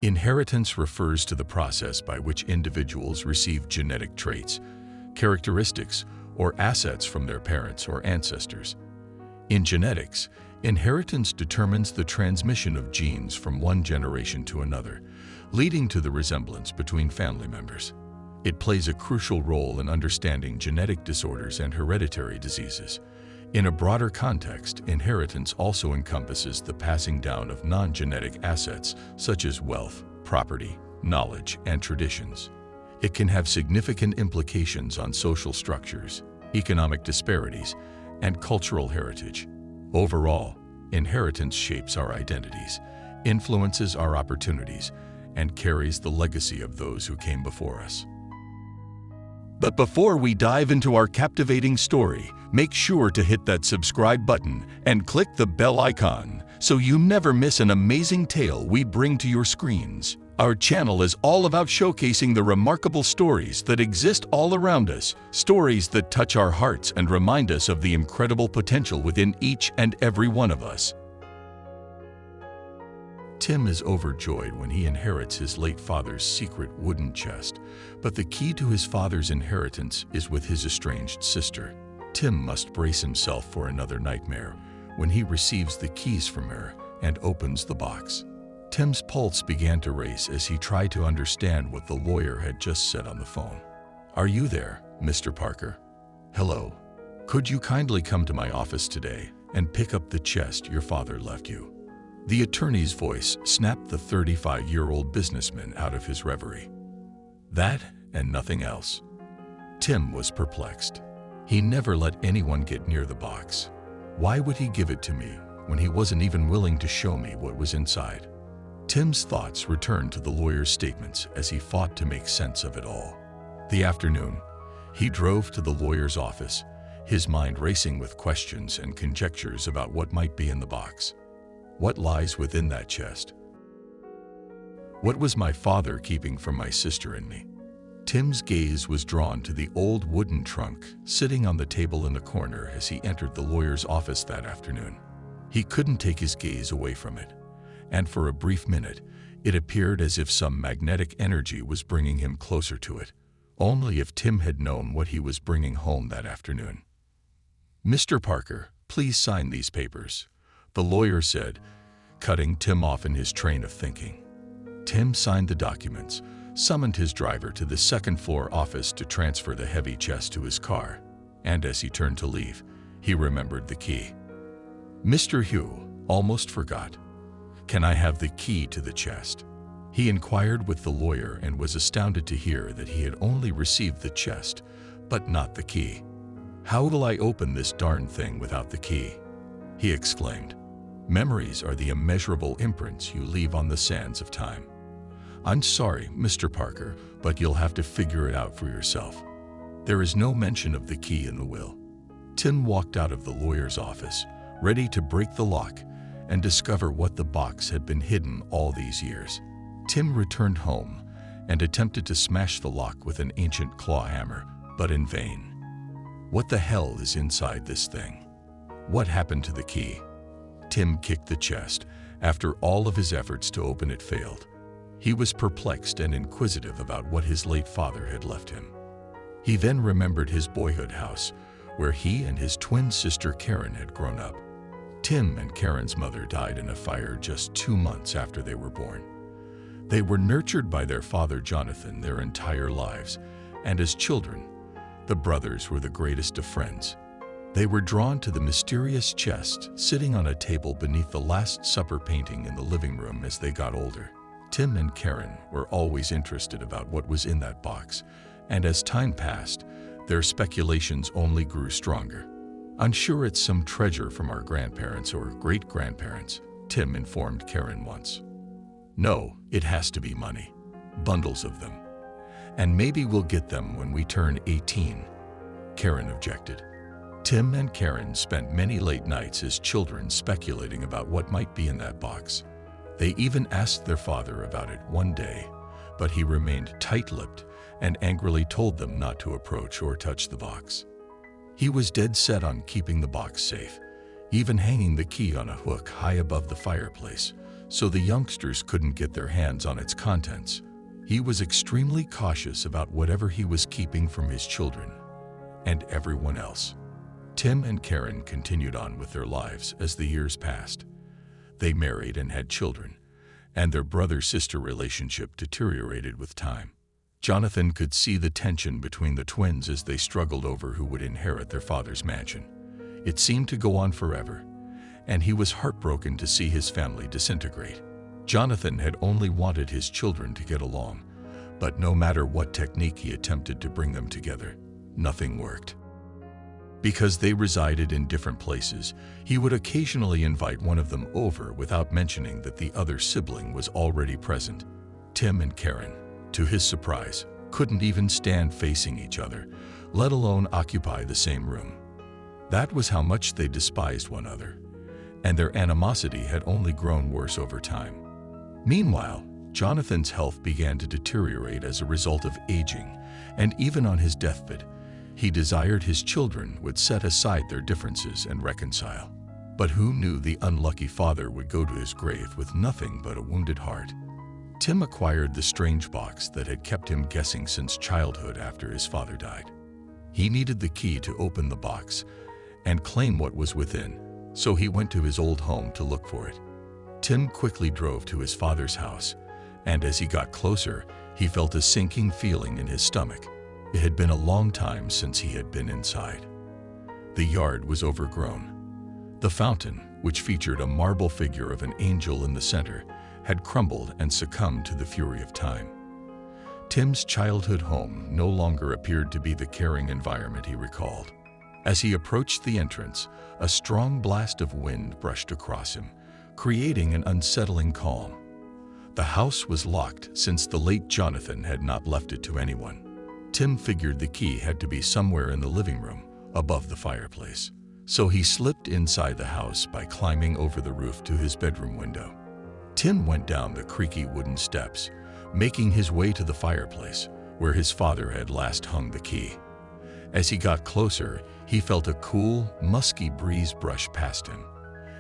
Inheritance refers to the process by which individuals receive genetic traits, characteristics, or assets from their parents or ancestors. In genetics, inheritance determines the transmission of genes from one generation to another, leading to the resemblance between family members. It plays a crucial role in understanding genetic disorders and hereditary diseases. In a broader context, inheritance also encompasses the passing down of non-genetic assets such as wealth, property, knowledge, and traditions. It can have significant implications on social structures, economic disparities, and cultural heritage. Overall, inheritance shapes our identities, influences our opportunities, and carries the legacy of those who came before us. But before we dive into our captivating story, make sure to hit that subscribe button and click the bell icon so you never miss an amazing tale we bring to your screens. Our channel is all about showcasing the remarkable stories that exist all around us, stories that touch our hearts and remind us of the incredible potential within each and every one of us. Tim is overjoyed when he inherits his late father's secret wooden chest, but the key to his father's inheritance is with his estranged sister. Tim must brace himself for another nightmare when he receives the keys from her and opens the box. Tim's pulse began to race as he tried to understand what the lawyer had just said on the phone. "Are you there, Mr. Parker? Hello. Could you kindly come to my office today and pick up the chest your father left you?" The attorney's voice snapped the 35-year-old businessman out of his reverie. That and nothing else. Tim was perplexed. He never let anyone get near the box. Why would he give it to me when he wasn't even willing to show me what was inside? Tim's thoughts returned to the lawyer's statements as he fought to make sense of it all. The afternoon, he drove to the lawyer's office, his mind racing with questions and conjectures about what might be in the box. What lies within that chest? What was my father keeping from my sister and me? Tim's gaze was drawn to the old wooden trunk sitting on the table in the corner as he entered the lawyer's office that afternoon. He couldn't take his gaze away from it, and for a brief minute, it appeared as if some magnetic energy was bringing him closer to it. Only if Tim had known what he was bringing home that afternoon. "Mr. Parker, please sign these papers," the lawyer said, cutting Tim off in his train of thinking. Tim signed the documents, summoned his driver to the second-floor office to transfer the heavy chest to his car, and as he turned to leave, he remembered the key. "Mr. Hugh, almost forgot. Can I have the key to the chest?" He inquired with the lawyer and was astounded to hear that he had only received the chest, but not the key. "How will I open this darn thing without the key?" he exclaimed. "Memories are the immeasurable imprints you leave on the sands of time. I'm sorry, Mr. Parker, but you'll have to figure it out for yourself. There is no mention of the key in the will." Tim walked out of the lawyer's office, ready to break the lock and discover what the box had been hidden all these years. Tim returned home and attempted to smash the lock with an ancient claw hammer, but in vain. What the hell is inside this thing? What happened to the key? Tim kicked the chest after all of his efforts to open it failed. He was perplexed and inquisitive about what his late father had left him. He then remembered his boyhood house, where he and his twin sister Karen had grown up. Tim and Karen's mother died in a fire just 2 months after they were born. They were nurtured by their father Jonathan their entire lives, and as children, the brothers were the greatest of friends. They were drawn to the mysterious chest sitting on a table beneath the Last Supper painting in the living room as they got older. Tim and Karen were always interested about what was in that box, and as time passed, their speculations only grew stronger. "I'm sure it's some treasure from our grandparents or great-grandparents," Tim informed Karen once. "No, it has to be money. Bundles of them. And maybe we'll get them when we turn 18, Karen objected. Tim and Karen spent many late nights as children speculating about what might be in that box. They even asked their father about it one day, but he remained tight-lipped and angrily told them not to approach or touch the box. He was dead set on keeping the box safe, even hanging the key on a hook high above the fireplace, so the youngsters couldn't get their hands on its contents. He was extremely cautious about whatever he was keeping from his children and everyone else. Tim and Karen continued on with their lives as the years passed. They married and had children, and their brother-sister relationship deteriorated with time. Jonathan could see the tension between the twins as they struggled over who would inherit their father's mansion. It seemed to go on forever, and he was heartbroken to see his family disintegrate. Jonathan had only wanted his children to get along, but no matter what technique he attempted to bring them together, nothing worked. Because they resided in different places, he would occasionally invite one of them over without mentioning that the other sibling was already present. Tim and Karen, to his surprise, couldn't even stand facing each other, let alone occupy the same room. That was how much they despised one another, and their animosity had only grown worse over time. Meanwhile, Jonathan's health began to deteriorate as a result of aging, and even on his deathbed, he desired his children would set aside their differences and reconcile. But who knew the unlucky father would go to his grave with nothing but a wounded heart? Tim acquired the strange box that had kept him guessing since childhood after his father died. He needed the key to open the box and claim what was within, so he went to his old home to look for it. Tim quickly drove to his father's house, and as he got closer, he felt a sinking feeling in his stomach. It had been a long time since he had been inside. The yard was overgrown. The fountain, which featured a marble figure of an angel in the center, had crumbled and succumbed to the fury of time. Tim's childhood home no longer appeared to be the caring environment he recalled. As he approached the entrance, a strong blast of wind brushed across him, creating an unsettling calm. The house was locked since the late Jonathan had not left it to anyone. Tim figured the key had to be somewhere in the living room, above the fireplace. So he slipped inside the house by climbing over the roof to his bedroom window. Tim went down the creaky wooden steps, making his way to the fireplace, where his father had last hung the key. As he got closer, he felt a cool, musky breeze brush past him.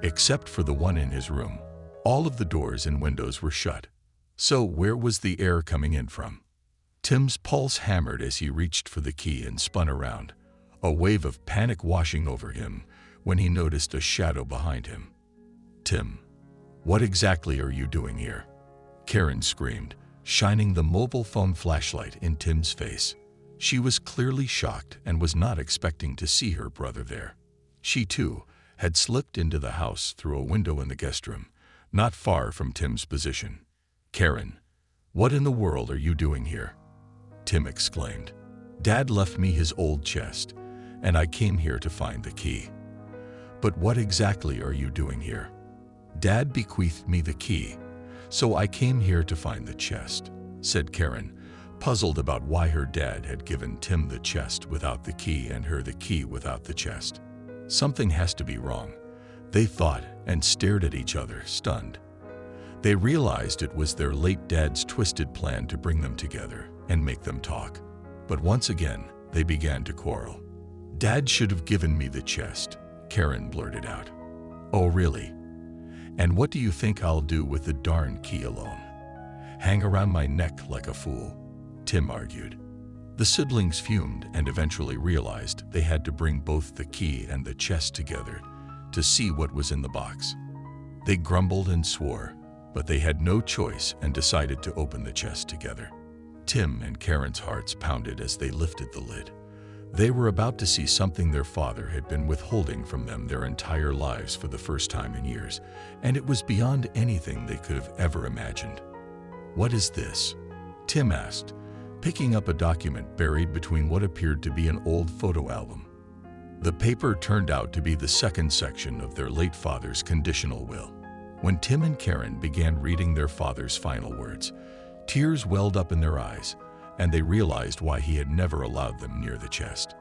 Except for the one in his room, all of the doors and windows were shut. So where was the air coming in from? Tim's pulse hammered as he reached for the key and spun around, a wave of panic washing over him when he noticed a shadow behind him. "Tim, what exactly are you doing here?" Karen screamed, shining the mobile phone flashlight in Tim's face. She was clearly shocked and was not expecting to see her brother there. She, too, had slipped into the house through a window in the guest room, not far from Tim's position. "Karen, what in the world are you doing here?" Tim exclaimed. "Dad left me his old chest, and I came here to find the key." "But what exactly are you doing here?" "Dad bequeathed me the key, so I came here to find the chest," said Karen, puzzled about why her dad had given Tim the chest without the key and her the key without the chest. Something has to be wrong, they thought, and stared at each other, stunned. They realized it was their late dad's twisted plan to bring them together and make them talk. But once again, they began to quarrel. "Dad should have given me the chest," Karen blurted out. "Oh, really? And what do you think I'll do with the darn key alone? Hang around my neck like a fool?" Tim argued. The siblings fumed and eventually realized they had to bring both the key and the chest together to see what was in the box. They grumbled and swore, but they had no choice and decided to open the chest together. Tim and Karen's hearts pounded as they lifted the lid. They were about to see something their father had been withholding from them their entire lives for the first time in years, and it was beyond anything they could have ever imagined. "What is this?" Tim asked, picking up a document buried between what appeared to be an old photo album. The paper turned out to be the second section of their late father's conditional will. When Tim and Karen began reading their father's final words, tears welled up in their eyes, and they realized why he had never allowed them near the chest.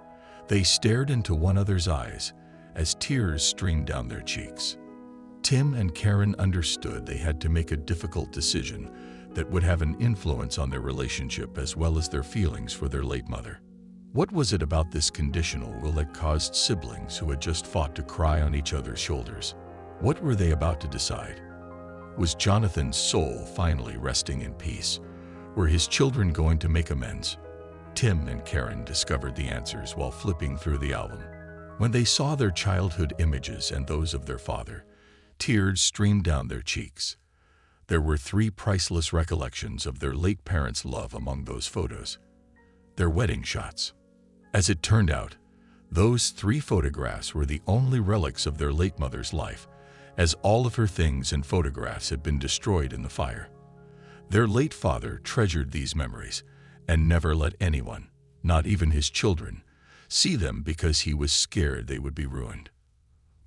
They stared into one another's eyes as tears streamed down their cheeks. Tim and Karen understood they had to make a difficult decision that would have an influence on their relationship as well as their feelings for their late mother. What was it about this conditional will that caused siblings who had just fought to cry on each other's shoulders? What were they about to decide? Was Jonathan's soul finally resting in peace? Were his children going to make amends? Tim and Karen discovered the answers while flipping through the album. When they saw their childhood images and those of their father, tears streamed down their cheeks. There were 3 priceless recollections of their late parents' love among those photos. Their wedding shots. As it turned out, those 3 photographs were the only relics of their late mother's life, as all of her things and photographs had been destroyed in the fire. Their late father treasured these memories and never let anyone, not even his children, see them because he was scared they would be ruined.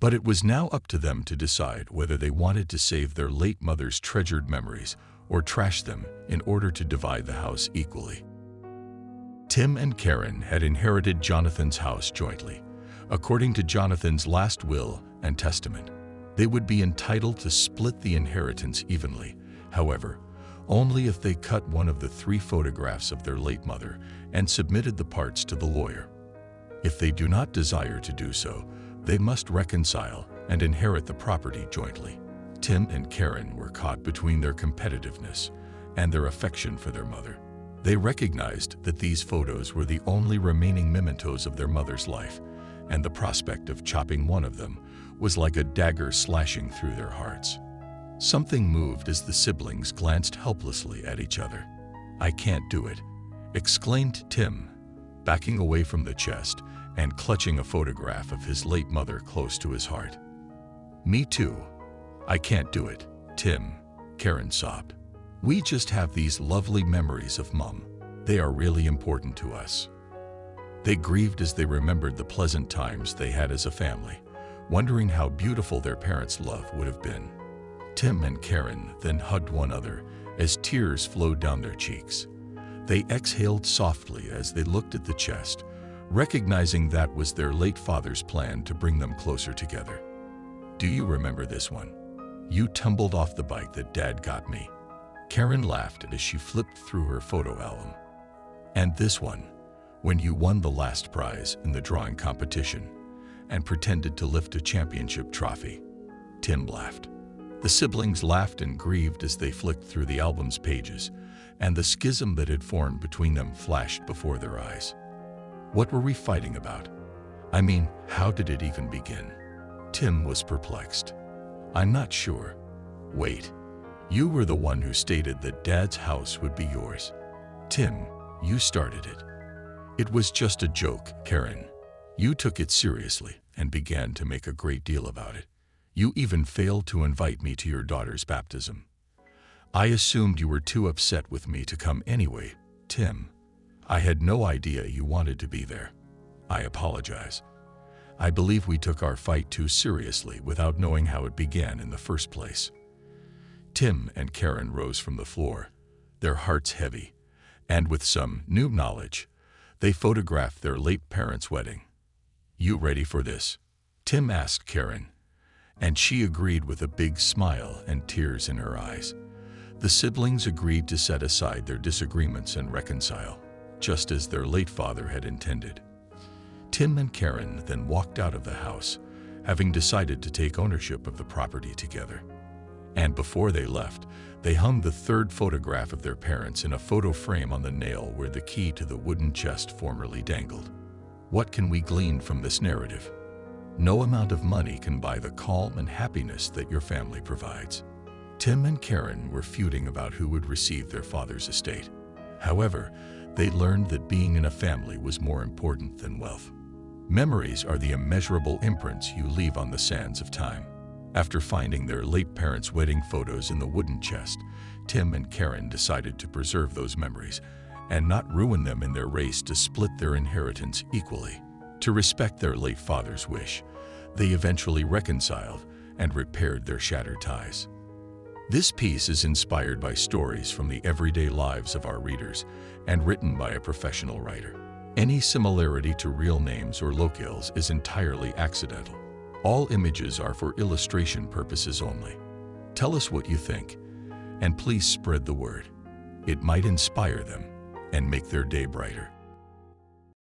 But it was now up to them to decide whether they wanted to save their late mother's treasured memories or trash them in order to divide the house equally. Tim and Karen had inherited Jonathan's house jointly. According to Jonathan's last will and testament, they would be entitled to split the inheritance evenly. However, only if they cut one of the 3 photographs of their late mother and submitted the parts to the lawyer. If they do not desire to do so, they must reconcile and inherit the property jointly. Tim and Karen were caught between their competitiveness and their affection for their mother. They recognized that these photos were the only remaining mementos of their mother's life, and the prospect of chopping one of them was like a dagger slashing through their hearts. Something moved as the siblings glanced helplessly at each other. "I can't do it," exclaimed Tim, backing away from the chest and clutching a photograph of his late mother close to his heart. "Me too. I can't do it, Tim," Karen sobbed. "We just have these lovely memories of Mom. They are really important to us." They grieved as they remembered the pleasant times they had as a family, wondering how beautiful their parents' love would have been. Tim and Karen then hugged one another as tears flowed down their cheeks. They exhaled softly as they looked at the chest, recognizing that was their late father's plan to bring them closer together. "Do you remember this one? You tumbled off the bike that Dad got me." Karen laughed as she flipped through her photo album. "And this one, when you won the last prize in the drawing competition and pretended to lift a championship trophy." Tim laughed. The siblings laughed and grieved as they flicked through the album's pages, and the schism that had formed between them flashed before their eyes. What were we fighting about? I mean, how did it even begin? Tim was perplexed. "I'm not sure." "Wait, you were the one who stated that Dad's house would be yours." "Tim, you started it." "It was just a joke, Karen. You took it seriously and began to make a great deal about it. You even failed to invite me to your daughter's baptism." "I assumed you were too upset with me to come anyway, Tim. I had no idea you wanted to be there. I apologize. I believe we took our fight too seriously without knowing how it began in the first place." Tim and Karen rose from the floor, their hearts heavy, and with some new knowledge, they photographed their late parents' wedding. "You ready for this?" Tim asked Karen, and she agreed with a big smile and tears in her eyes. The siblings agreed to set aside their disagreements and reconcile, just as their late father had intended. Tim and Karen then walked out of the house, having decided to take ownership of the property together. And before they left, they hung the 3rd photograph of their parents in a photo frame on the nail where the key to the wooden chest formerly dangled. What can we glean from this narrative? No amount of money can buy the calm and happiness that your family provides. Tim and Karen were feuding about who would receive their father's estate. However, they learned that being in a family was more important than wealth. Memories are the immeasurable imprints you leave on the sands of time. After finding their late parents' wedding photos in the wooden chest, Tim and Karen decided to preserve those memories and not ruin them in their race to split their inheritance equally. To respect their late father's wish, they eventually reconciled and repaired their shattered ties. This piece is inspired by stories from the everyday lives of our readers and written by a professional writer. Any similarity to real names or locales is entirely accidental. All images are for illustration purposes only. Tell us what you think, and please spread the word. It might inspire them and make their day brighter.